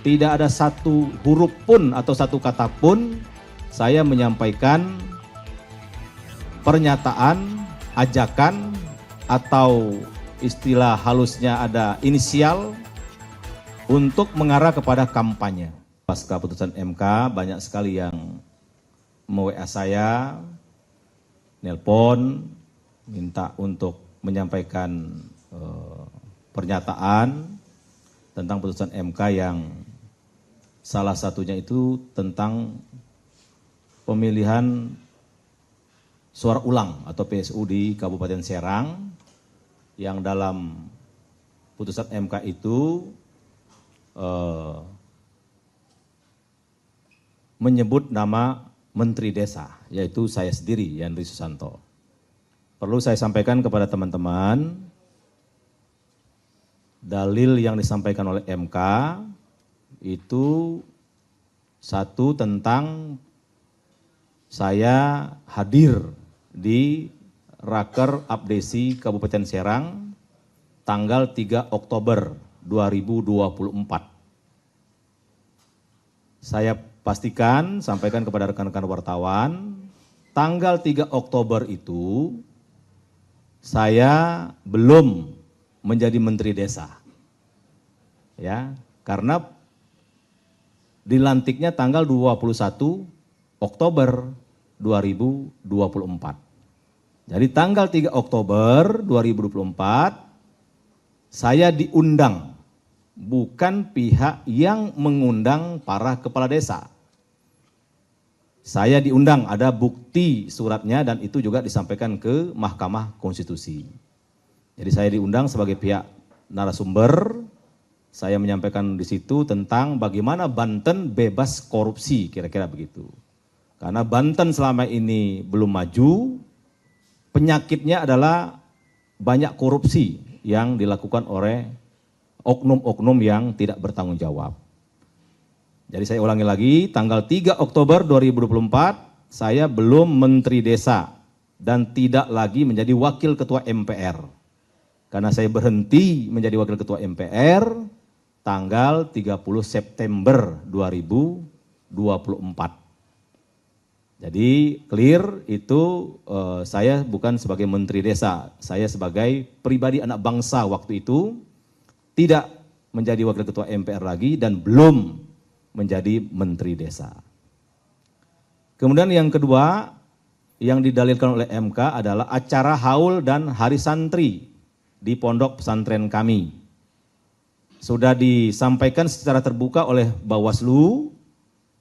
tidak ada satu huruf pun atau satu kata pun saya menyampaikan pernyataan, ajakan, atau istilah halusnya ada inisial untuk mengarah kepada kampanye. Pasca putusan MK banyak sekali yang me-WA saya, nelpon, minta untuk menyampaikan pernyataan tentang putusan MK yang salah satunya itu tentang pemilihan suara ulang atau PSU di Kabupaten Serang, yang dalam putusan MK itu menyebut nama Menteri Desa, yaitu saya sendiri, Yandri Susanto. Perlu saya sampaikan kepada teman-teman, dalil yang disampaikan oleh MK itu satu tentang saya hadir di Raker Abdesi Kabupaten Serang tanggal 3 Oktober 2024. Saya pastikan, sampaikan kepada rekan-rekan wartawan, tanggal 3 Oktober itu saya belum menjadi Menteri Desa. Ya, karena dilantiknya tanggal 21 Oktober 2024. Jadi tanggal 3 Oktober 2024 saya diundang, bukan pihak yang mengundang para kepala desa. Saya diundang, ada bukti suratnya dan itu juga disampaikan ke Mahkamah Konstitusi. Jadi saya diundang sebagai pihak narasumber, saya menyampaikan di situ tentang bagaimana Banten bebas korupsi, kira-kira begitu. Karena Banten selama ini belum maju, penyakitnya adalah banyak korupsi yang dilakukan oleh oknum-oknum yang tidak bertanggung jawab. Jadi saya ulangi lagi, tanggal 3 Oktober 2024 saya belum Menteri Desa dan tidak lagi menjadi Wakil Ketua MPR. Karena saya berhenti menjadi Wakil Ketua MPR tanggal 30 September 2024. Jadi clear itu saya bukan sebagai Menteri Desa, saya sebagai pribadi anak bangsa waktu itu tidak menjadi Wakil Ketua MPR lagi dan belum menjadi Menteri Desa. Kemudian yang kedua yang didalilkan oleh MK adalah acara haul dan hari santri di pondok pesantren kami. Sudah disampaikan secara terbuka oleh Bawaslu,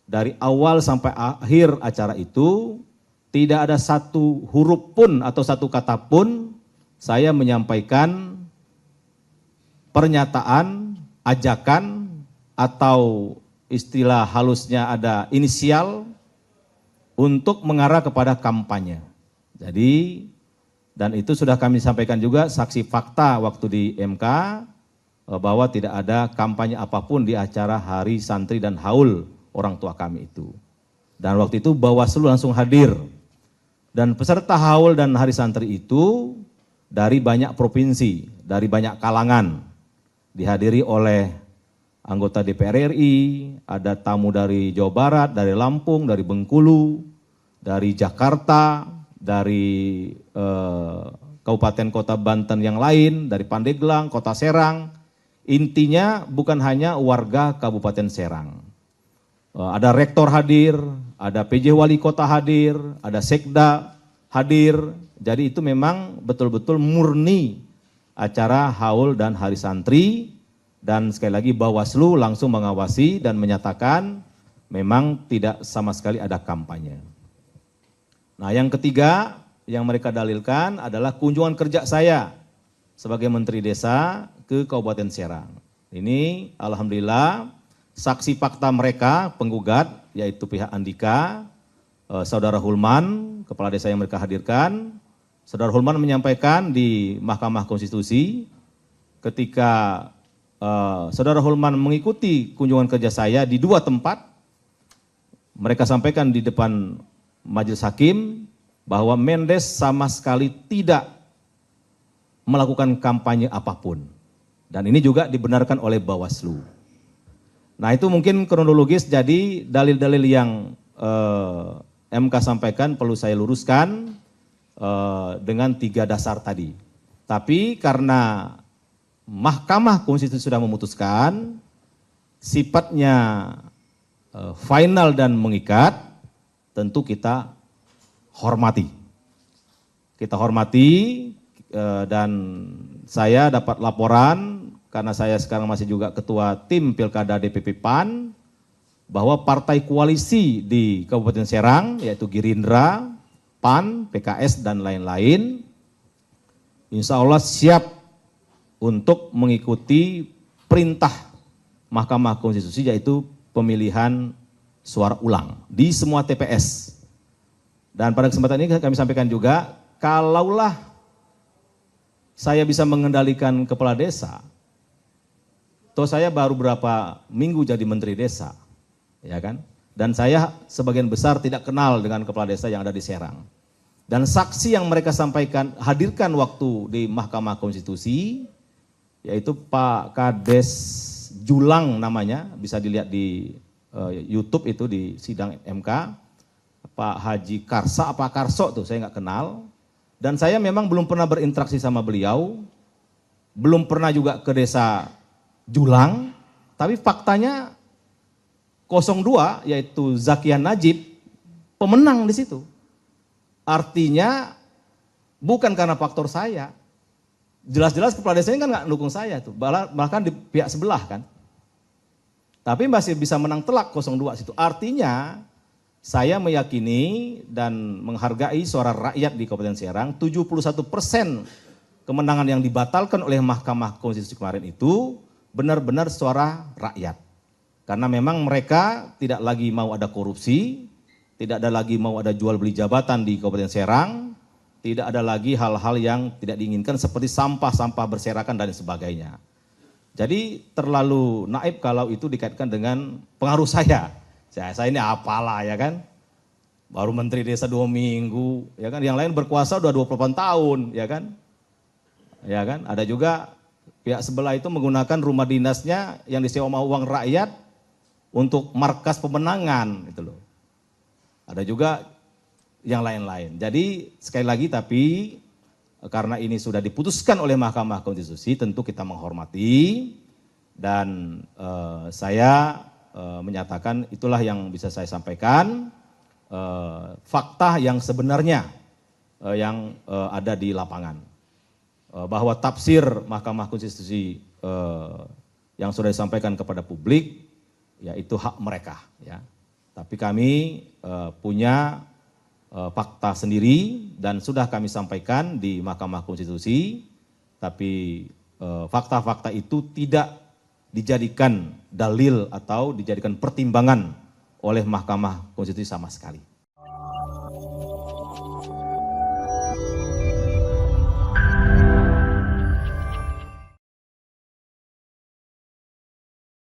dari awal sampai akhir acara itu tidak ada satu huruf pun atau satu kata pun saya menyampaikan pernyataan, ajakan, atau istilah halusnya ada inisial untuk mengarah kepada kampanye. Jadi, dan itu sudah kami sampaikan juga saksi fakta waktu di MK bahwa tidak ada kampanye apapun di acara hari santri dan haul orang tua kami itu. Dan waktu itu Bawaslu langsung hadir. Dan peserta haul dan hari santri itu dari banyak provinsi, dari banyak kalangan. Dihadiri oleh anggota DPR RI, ada tamu dari Jawa Barat, dari Lampung, dari Bengkulu, dari Jakarta, dari kabupaten kota Banten yang lain, dari Pandeglang, kota Serang. Intinya bukan hanya warga Kabupaten Serang. Ada rektor hadir, ada PJ Wali Kota hadir, ada Sekda hadir. Jadi itu memang betul-betul murni acara haul dan hari santri. Dan sekali lagi Bawaslu langsung mengawasi dan menyatakan memang tidak sama sekali ada kampanye. Nah yang ketiga yang mereka dalilkan adalah kunjungan kerja saya sebagai Menteri Desa ke Kabupaten Serang. Ini alhamdulillah saksi fakta mereka penggugat yaitu pihak Andika, Saudara Hulman, kepala desa yang mereka hadirkan. Saudara Hulman menyampaikan di Mahkamah Konstitusi ketika Saudara Hulman mengikuti kunjungan kerja saya di dua tempat, mereka sampaikan di depan majelis hakim bahwa Mendes sama sekali tidak melakukan kampanye apapun. Dan ini juga dibenarkan oleh Bawaslu. Nah itu mungkin kronologis, jadi dalil-dalil yang MK sampaikan perlu saya luruskan dengan 3 dasar tadi. Tapi karena Mahkamah Konstitusi sudah memutuskan, sifatnya final dan mengikat, tentu kita hormati. Kita hormati dan saya dapat laporan, karena saya sekarang masih juga ketua tim Pilkada DPP PAN, bahwa partai koalisi di Kabupaten Serang, yaitu Gerindra, PAN, PKS, dan lain-lain, insya Allah siap untuk mengikuti perintah Mahkamah Konstitusi, yaitu pemilihan suara ulang di semua TPS. Dan pada kesempatan ini kami sampaikan juga, kalaulah saya bisa mengendalikan kepala desa, toh saya baru berapa minggu jadi menteri desa, ya kan? Dan saya sebagian besar tidak kenal dengan kepala desa yang ada di Serang. Dan saksi yang mereka sampaikan, hadirkan waktu di Mahkamah Konstitusi, yaitu Pak Kades Julang namanya, bisa dilihat di YouTube itu di sidang MK, Pak Haji Karsa apa Karso tuh saya nggak kenal, dan saya memang belum pernah berinteraksi sama beliau, belum pernah juga ke desa Julang, tapi faktanya 02 yaitu Zakian Najib pemenang di situ. Artinya bukan karena faktor saya. Jelas-jelas kepala desanya kan nggak mendukung saya tuh, bahkan di pihak sebelah kan. Tapi masih bisa menang telak 02 situ. Artinya saya meyakini dan menghargai suara rakyat di Kabupaten Serang, 71% kemenangan yang dibatalkan oleh Mahkamah Konstitusi kemarin itu benar-benar suara rakyat. Karena memang mereka tidak lagi mau ada korupsi, tidak ada lagi mau ada jual beli jabatan di Kabupaten Serang, tidak ada lagi hal-hal yang tidak diinginkan seperti sampah-sampah berserakan dan sebagainya. Jadi terlalu naif kalau itu dikaitkan dengan pengaruh saya. Saya ini apalah ya kan, baru menteri desa 2 minggu, ya kan, yang lain berkuasa udah 28 tahun, ya kan. Ya kan, ada juga pihak sebelah itu menggunakan rumah dinasnya yang disewa sama uang rakyat untuk markas pemenangan, gitu loh. Ada juga yang lain-lain. Jadi sekali lagi, tapi karena ini sudah diputuskan oleh Mahkamah Konstitusi, tentu kita menghormati dan saya menyatakan itulah yang bisa saya sampaikan, fakta yang sebenarnya yang ada di lapangan. Bahwa tafsir Mahkamah Konstitusi yang sudah disampaikan kepada publik, ya itu hak mereka. Ya. Tapi kami punya fakta sendiri dan sudah kami sampaikan di Mahkamah Konstitusi, tapi fakta-fakta itu tidak dijadikan dalil atau dijadikan pertimbangan oleh Mahkamah Konstitusi sama sekali.